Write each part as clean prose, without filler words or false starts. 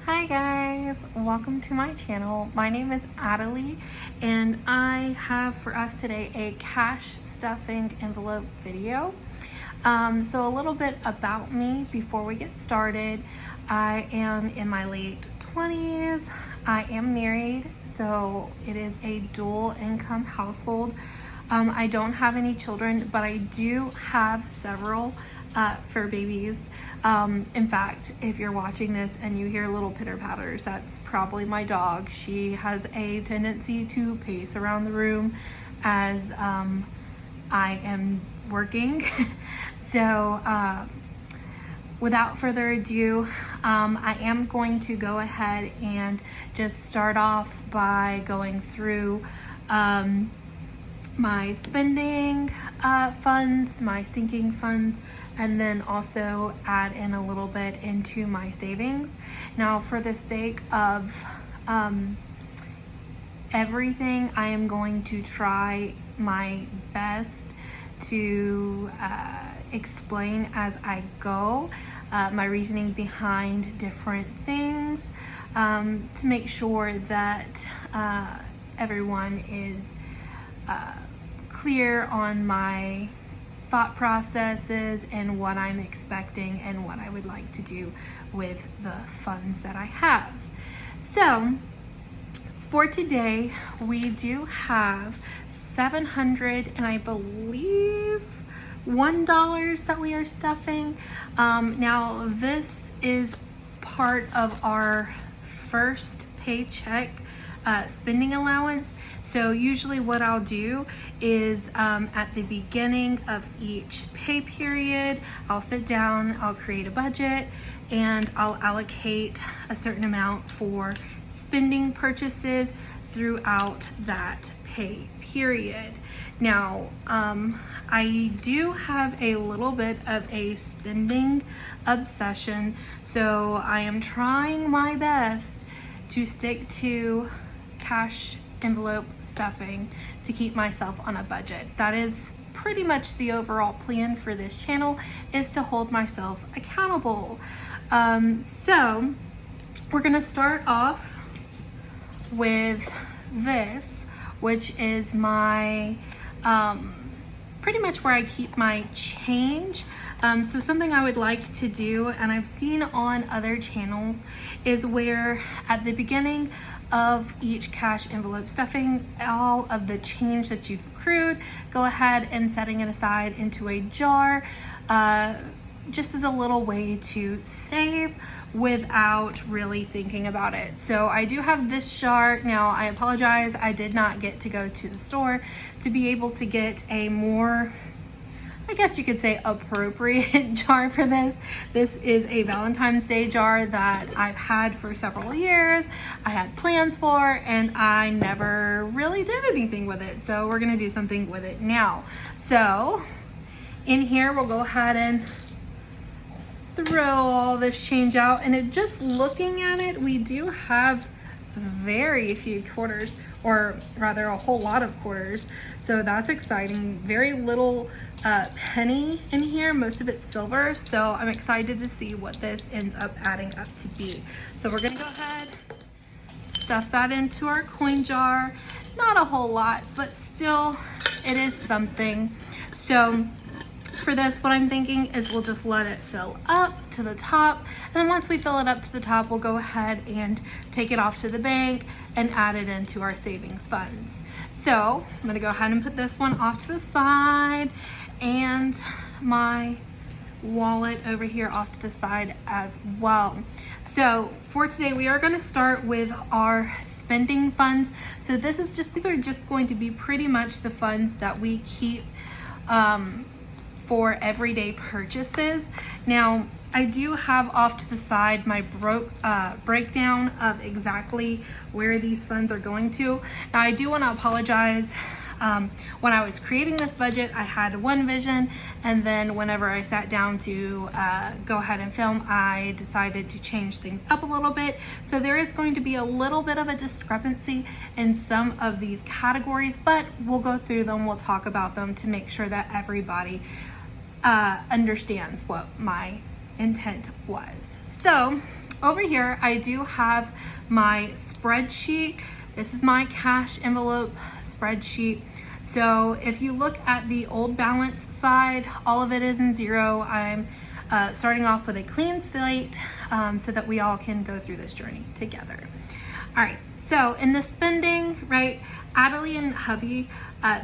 Hi guys, welcome to my channel. My name is Adelie and I have for us today a cash stuffing envelope video. So a little bit about me before we get started. I am in my late 20s. I am married, so it is a dual income household. I don't have any children, but I do have several fur babies. In fact, if you're watching this and you hear little pitter patters, that's probably my dog. She has a tendency to pace around the room as I am working. So without further ado, I am going to go ahead and just start off by going through my spending funds, my sinking funds, and then also add in a little bit into my savings. Now, for the sake of everything, I am going to try my best to explain as I go my reasoning behind different things to make sure that everyone is clear on my thought processes and what I'm expecting and what I would like to do with the funds that I have. So for today, we do have $700 and I believe $1 that we are stuffing. Now this is part of our first paycheck spending allowance. So usually what I'll do is at the beginning of each pay period, I'll sit down, I'll create a budget, and I'll allocate a certain amount for spending purchases throughout that pay period. Now, I do have a little bit of a spending obsession, so I am trying my best to stick to cash envelope stuffing to keep myself on a budget. That is pretty much the overall plan for this channel, is to hold myself accountable. So we're gonna start off with this, which is my pretty much where I keep my change. So something I would like to do, and I've seen on other channels, is where at the beginning of each cash envelope stuffing, all of the change that you've accrued, go ahead and setting it aside into a jar, just as a little way to save without really thinking about it. So I do have this jar. Now I apologize, I did not get to go to the store to be able to get a more, I guess you could say, appropriate jar for this. This is a Valentine's Day jar that I've had for several years. I had plans for, and I never really did anything with it. So we're gonna do something with it now. So in here, we'll go ahead and throw all this change out. And it, just looking at it, we do have very few quarters, or rather a whole lot of quarters. So that's exciting. Very little penny in here, most of it's silver. So I'm excited to see what this ends up adding up to be. So we're gonna go ahead, stuff that into our coin jar. Not a whole lot, but still it is something. So for this, what I'm thinking is we'll just let it fill up to the top. And then once we fill it up to the top, we'll go ahead and take it off to the bank and add it into our savings funds. So I'm gonna go ahead and put this one off to the side, and my wallet over here off to the side as well. So for today, we are gonna start with our spending funds. So these are just going to be pretty much the funds that we keep for everyday purchases. Now, I do have off to the side my breakdown of exactly where these funds are going to. Now, I do want to apologize. When I was creating this budget, I had one vision, and then whenever I sat down to go ahead and film, I decided to change things up a little bit. So there is going to be a little bit of a discrepancy in some of these categories, but we'll go through them, we'll talk about them to make sure that everybody understands what my intent was. So over here, I do have my spreadsheet. This is my cash envelope spreadsheet. So if you look at the old balance side, all of it is in zero. I'm starting off with a clean slate so that we all can go through this journey together. All right, so in the spending, right, Adelie and hubby,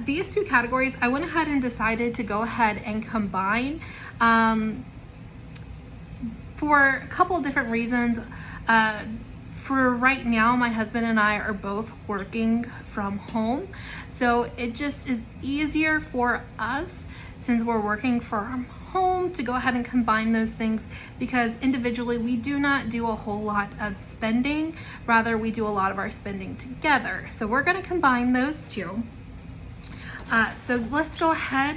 these two categories, I went ahead and decided to go ahead and combine for a couple of different reasons. For right now, my husband and I are both working from home. So it just is easier for us, since we're working from home, to go ahead and combine those things, because individually we do not do a whole lot of spending. Rather, we do a lot of our spending together. So we're gonna combine those two. So let's go ahead,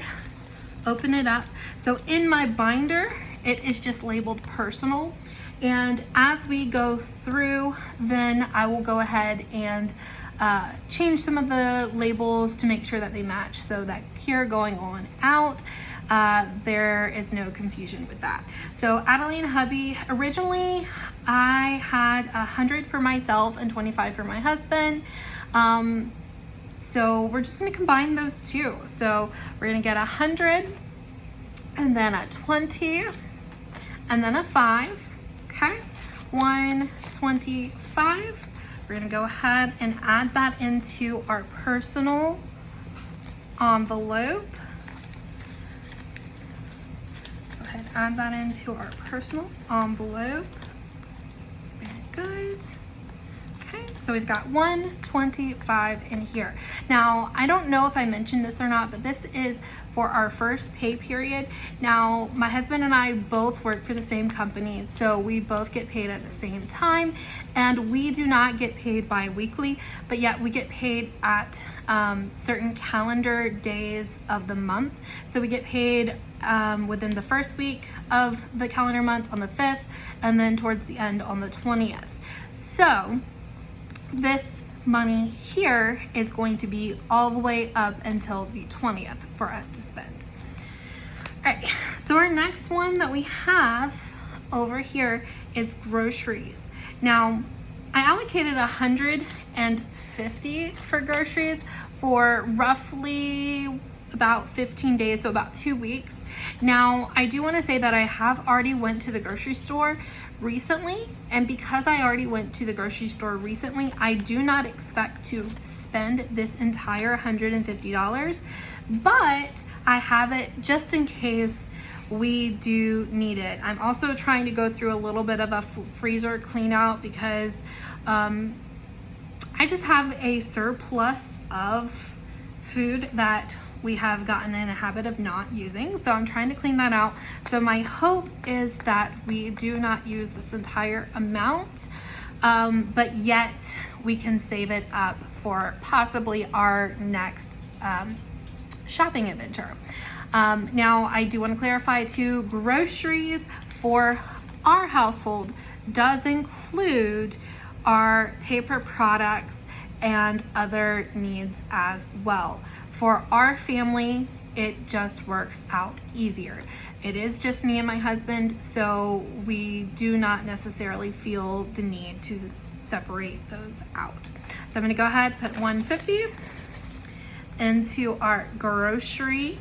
open it up. So in my binder, it is just labeled personal. And as we go through, then I will go ahead and change some of the labels to make sure that they match, so that here going on out, there is no confusion with that. So Adelie and hubby, originally I had 100 for myself and 25 for my husband. So we're just gonna combine those two. So we're gonna get 100 and then a 20 and then a 5. Okay, 125. We're gonna go ahead and add that into our personal envelope. Go ahead, add that into our personal envelope. Very good. Okay, so we've got 125 in here. Now, I don't know if I mentioned this or not, but this is for our first pay period. Now, my husband and I both work for the same company, so we both get paid at the same time, and we do not get paid bi-weekly, but yet we get paid at certain calendar days of the month. So we get paid within the first week of the calendar month on the 5th, and then towards the end on the 20th. So this money here is going to be all the way up until the 20th for us to spend. All right, so our next one that we have over here is groceries. Now, I allocated 150 for groceries for roughly about 15 days, so about 2 weeks. Now, I do want to say that I have already went to the grocery store recently, and because I already went to the grocery store recently, I do not expect to spend this entire $150, but I have it just in case we do need it. I'm also trying to go through a little bit of a freezer clean out because I just have a surplus of food that we have gotten in a habit of not using. So I'm trying to clean that out. So my hope is that we do not use this entire amount, but yet we can save it up for possibly our next shopping adventure. Now, I do want to clarify too, groceries for our household does include our paper products and other needs as well. For our family, it just works out easier. It is just me and my husband, so we do not necessarily feel the need to separate those out. So I'm gonna go ahead, put 150 into our grocery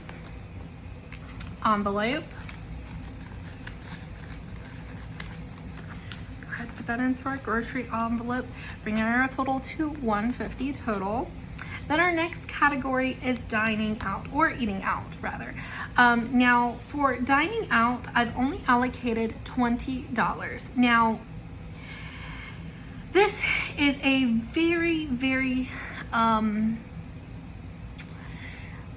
envelope. Go ahead, put that into our grocery envelope, bringing our total to 150 total. Then our next category is dining out, or eating out rather. Now for dining out, I've only allocated $20. Now, this is a very, very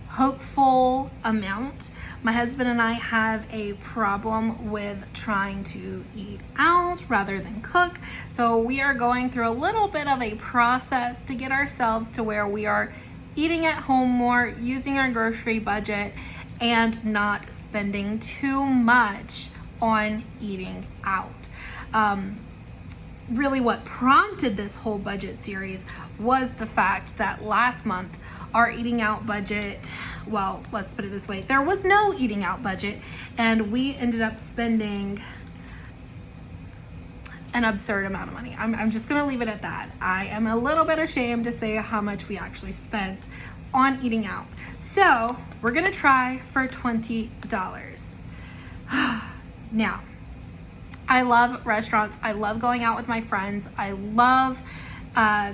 hopeful amount. My husband and I have a problem with trying to eat out rather than cook. So we are going through a little bit of a process to get ourselves to where we are eating at home more, using our grocery budget, and not spending too much on eating out. Really what prompted this whole budget series was the fact that last month our eating out budget, well, let's put it this way, there was no eating out budget, and we ended up spending an absurd amount of money. I'm just gonna leave it at that. I am a little bit ashamed to say how much we actually spent on eating out. So we're gonna try for $20. Now, I love restaurants. I love going out with my friends. I love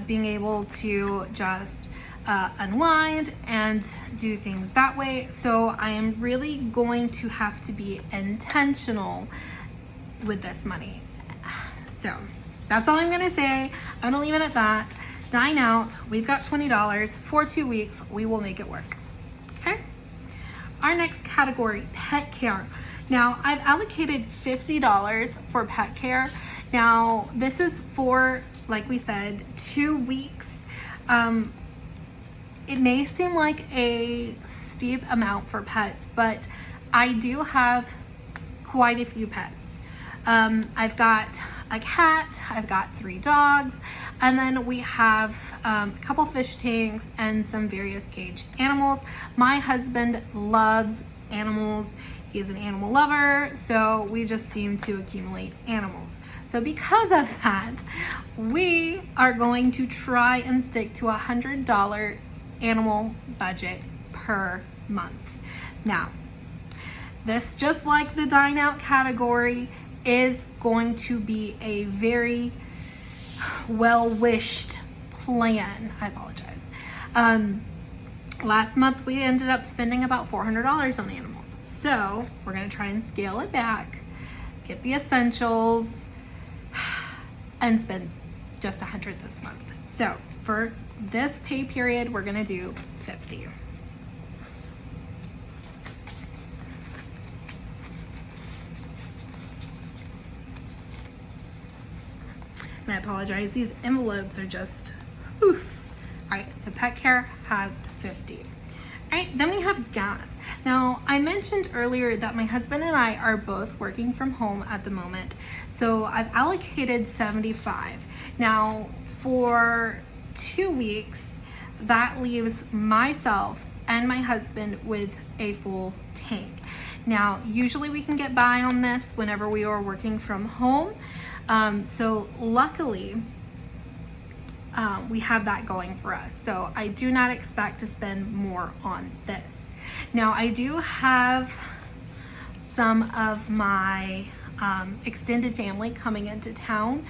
being able to just unwind and do things that way. So I am really going to have to be intentional with this money. So that's all I'm gonna say. I'm gonna leave it at that. Dine out. We've got $20 for 2 weeks. We will make it work. Okay. Our next category, pet care. Now I've allocated $50 for pet care. Now this is for, like we said, 2 weeks. It may seem like a steep amount for pets, but I do have quite a few pets. I've got a cat, I've got 3 dogs, and then we have a couple fish tanks and some various caged animals. My husband loves animals. He's an animal lover, so we just seem to accumulate animals. So because of that, we are going to try and stick to $100 animal budget per month. Now, this, just like the dine out category, is going to be a very well-wished plan. I apologize. Last month we ended up spending about $400 on animals. So we're gonna try and scale it back, get the essentials, and spend just $100 this month. So for this pay period, we're gonna do $50. And I apologize, these envelopes are just, oof. All right, so pet care has $50. All right, then we have gas. Now, I mentioned earlier that my husband and I are both working from home at the moment. So I've allocated $75. Now, for 2 weeks, that leaves myself and my husband with a full tank. Now, usually we can get by on this whenever we are working from home. So luckily, we have that going for us. So I do not expect to spend more on this. Now, I do have some of my extended family coming into town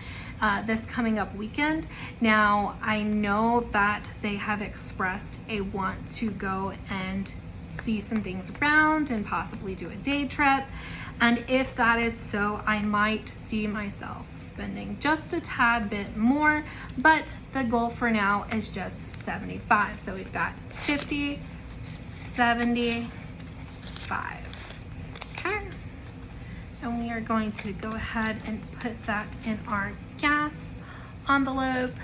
this coming up weekend. Now, I know that they have expressed a want to go and see some things around and possibly do a day trip. And if that is so, I might see myself spending just a tad bit more, but the goal for now is just 75. So we've got 50, 75. Okay. And we are going to go ahead and put that in our gas envelope.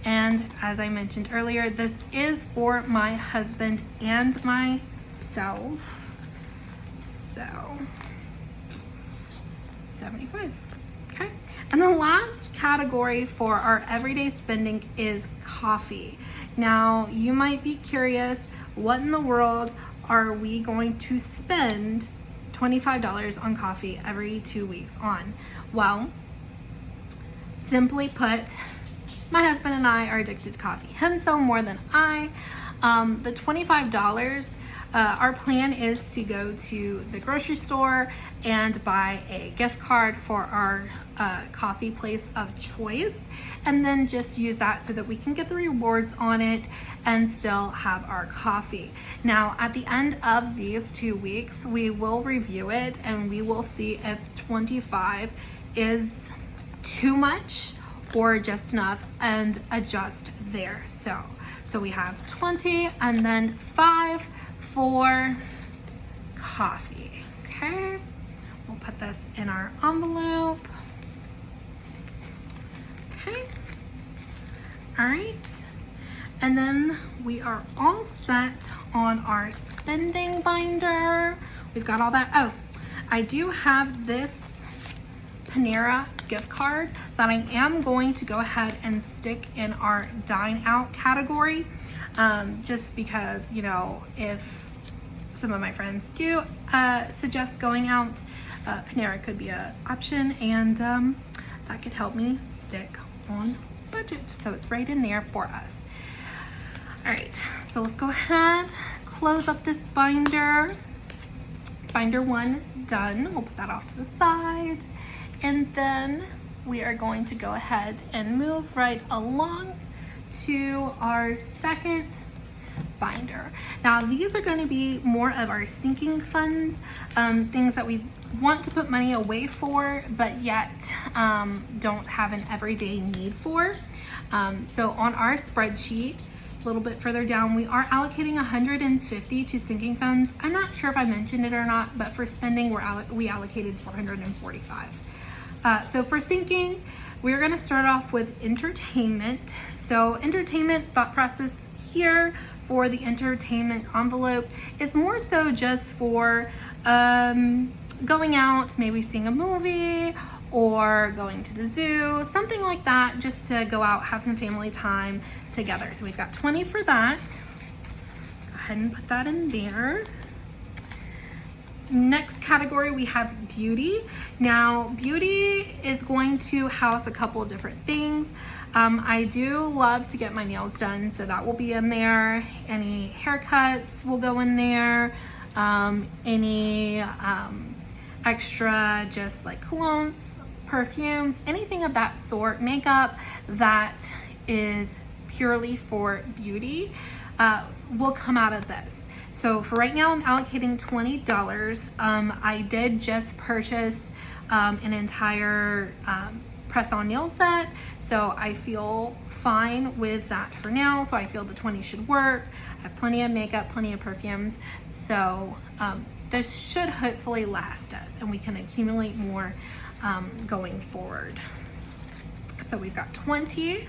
And as I mentioned earlier, this is for my husband and myself. So 75. Okay. And the last category for our everyday spending is coffee. Now, you might be curious, what in the world are we going to spend $25 on coffee every 2 weeks on? Well, simply put, my husband and I are addicted to coffee. Him so more than I. The $25, our plan is to go to the grocery store and buy a gift card for our coffee place of choice, and then just use that so that we can get the rewards on it and still have our coffee. Now, at the end of these 2 weeks, we will review it and we will see if 25 is too much or just enough and adjust there. So we have 20 and then 5 for coffee. Okay, we'll put this in our envelope. Okay, all right, and then we are all set on our spending binder. We've got all that. Oh, I do have this Panera gift card that I am going to go ahead and stick in our dine out category, just because, you know, if some of my friends do suggest going out, Panera could be an option, and that could help me stick on budget. So it's right in there for us. All right, so let's go ahead, close up this binder. Binder 1 done. We'll put that off to the side. And then we are going to go ahead and move right along to our second binder. Now these are going to be more of our sinking funds, things that we want to put money away for, but yet don't have an everyday need for. So on our spreadsheet, a little bit further down, we are allocating 150 to sinking funds. I'm not sure if I mentioned it or not, but for spending, we allocated 445. So for sinking, we're going to start off with entertainment. So entertainment thought process here for the entertainment envelope is more so just for going out, maybe seeing a movie or going to the zoo, something like that, just to go out, have some family time together. So we've got 20 for that. Go ahead and put that in there. Next category, we have beauty. Now, beauty is going to house a couple of different things. I do love to get my nails done, so that will be in there. Any haircuts will go in there. Any extra, just like colognes, perfumes, anything of that sort, makeup that is purely for beauty will come out of this. So for right now, I'm allocating $20. I did just purchase an entire press-on nail set, so I feel fine with that for now. So I feel the 20 should work. I have plenty of makeup, plenty of perfumes, so this should hopefully last us, and we can accumulate more going forward. So we've got 20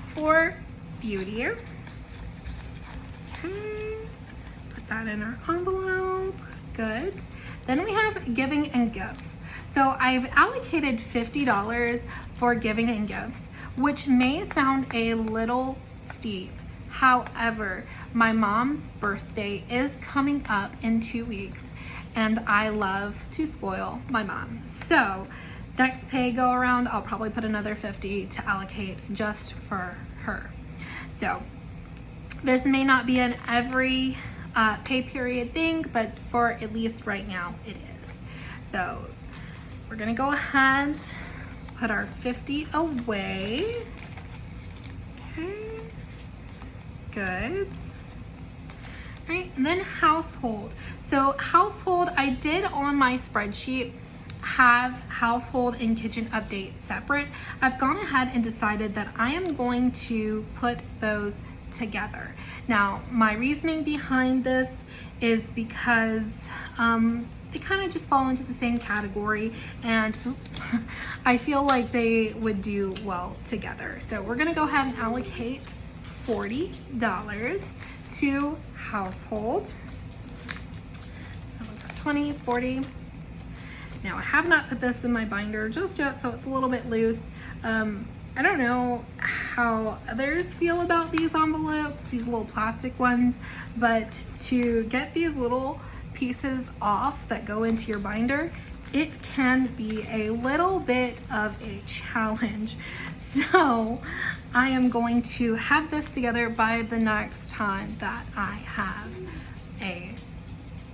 for beauty. Okay, put that in our envelope. Good. Then we have giving and gifts. So I've allocated $50 for giving and gifts, which may sound a little steep. However, my mom's birthday is coming up in 2 weeks, and I love to spoil my mom. So next pay go around, I'll probably put another 50 to allocate just for her. So this may not be an every pay period thing, but for at least right now it is. So we're gonna go ahead, put our 50 away. Okay, good. All right, and then household. So household, I did on my spreadsheet have household and kitchen update separate. I've gone ahead and decided that I am going to put those together. Now, my reasoning behind this is because they kind of just fall into the same category, and oops, I feel like they would do well together. So we're gonna go ahead and allocate $40 to household. So we've got 20, 40. Now I have not put this in my binder just yet, so it's a little bit loose. I don't know how others feel about these envelopes, these little plastic ones, but to get these little pieces off that go into your binder, it can be a little bit of a challenge. So I am going to have this together by the next time that I have a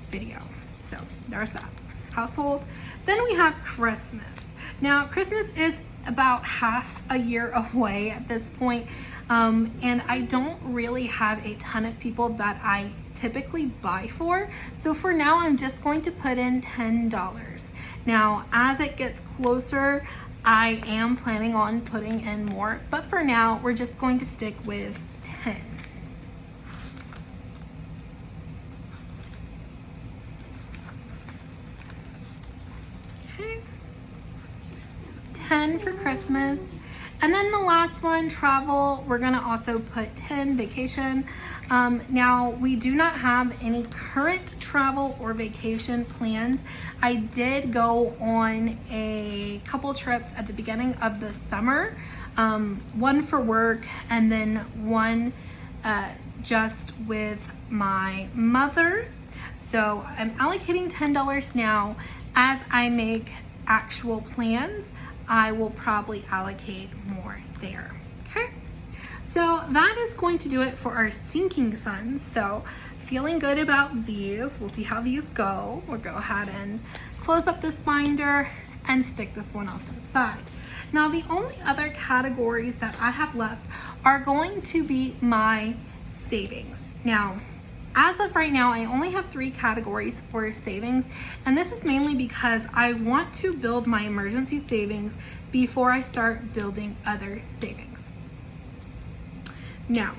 video. So there's that. Household. Then we have Christmas. Now Christmas is about half a year away at this point, and I don't really have a ton of people that I typically buy for. So for now, I'm just going to put in $10. Now, as it gets closer, I am planning on putting in more, but for now, we're just going to stick with 10. Okay. 10 for Christmas. And then the last one, travel, we're gonna also put 10, vacation. Now, we do not have any current travel or vacation plans. I did go on a couple trips at the beginning of the summer, one for work and then one just with my mother. So I'm allocating $10 now. As I make actual plans, I will probably allocate more there. Okay, so that is going to do it for our sinking funds. So feeling good about these. We'll see how these go. We'll go ahead and close up this binder and stick this one off to the side. Now the only other categories that I have left are going to be my savings. Now, as of right now, I only have 3 categories for savings, and this is mainly because I want to build my emergency savings before I start building other savings. Now,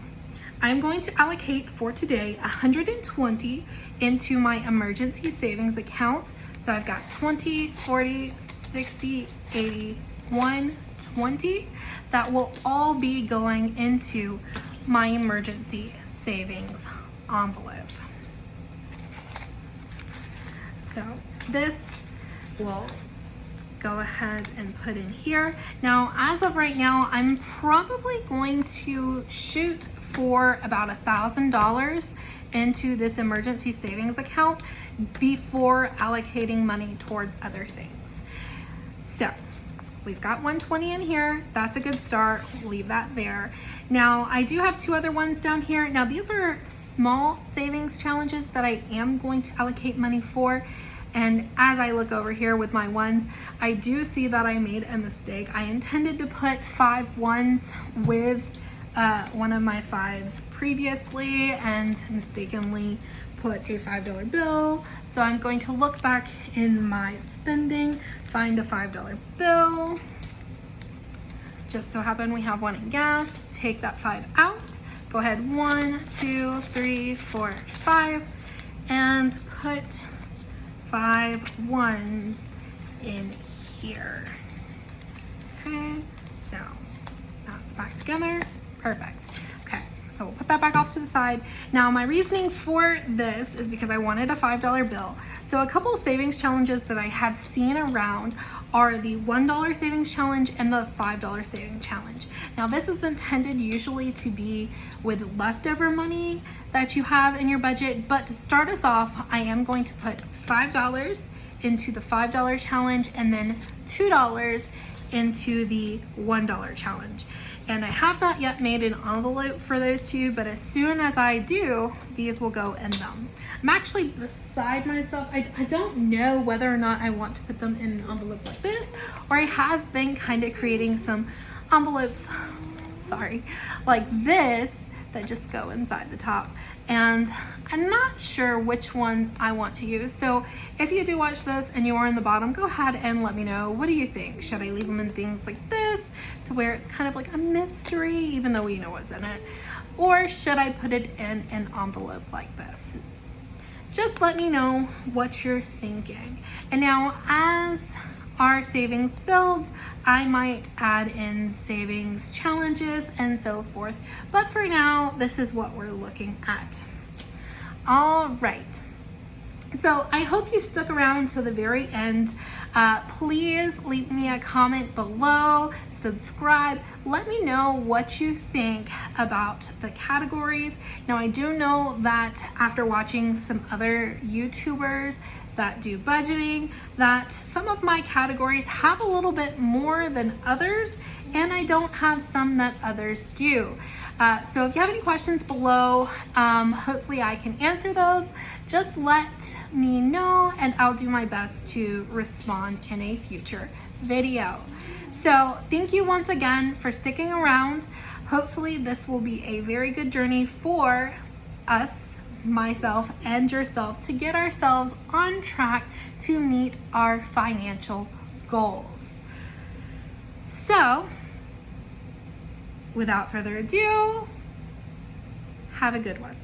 I'm going to allocate for today $120 into my emergency savings account. So I've got 20, 40, 60, 80, 120 that will all be going into my emergency savings envelope. So this will go ahead and put in here. Now, as of right now, I'm probably going to shoot for about $1,000 into this emergency savings account before allocating money towards other things. So we've got 120 in here. That's a good start. We'll leave that there. Now, I do have 2 other ones down here. Now, these are small savings challenges that I am going to allocate money for. And as I look over here with my ones, I do see that I made a mistake. I intended to put 5 ones with one of my 5s previously and mistakenly put a $5 bill. So I'm going to look back in my spending, find a $5 bill. Just so happen we have one in gas. Take that 5 out. Go ahead, 1, 2, 3, 4, 5, and put 5 ones in here. Okay, so that's back together. Perfect. Okay, so we'll put that back off to the side. Now, my reasoning for this is because I wanted a $5 bill. So a couple of savings challenges that I have seen around are the $1 savings challenge and the $5 savings challenge. Now, this is intended usually to be with leftover money that you have in your budget, but to start us off, I am going to put $5 into the $5 challenge and then $2 into the $1 challenge. And I have not yet made an envelope for those 2, but as soon as I do, these will go in them. I'm actually beside myself. I don't know whether or not I want to put them in an envelope like this, or I have been kind of creating some envelopes, like this, that just go inside the top. And I'm not sure which ones I want to use. So if you do watch this and you are in the bottom, go ahead and let me know. What do you think? Should I leave them in things like this to where it's kind of like a mystery, even though we know what's in it? Or should I put it in an envelope like this? Just let me know what you're thinking. And now, as our savings builds, I might add in savings challenges and so forth. But for now, this is what we're looking at. All right. So I hope you stuck around to the very end. Please leave me a comment below, subscribe. Let me know what you think about the categories. Now, I do know that after watching some other YouTubers that do budgeting, that some of my categories have a little bit more than others, and I don't have some that others do. So if you have any questions below, hopefully I can answer those. Just let me know and I'll do my best to respond in a future video. So thank you once again for sticking around. Hopefully this will be a very good journey for us, myself and yourself, to get ourselves on track to meet our financial goals. So without further ado, have a good one.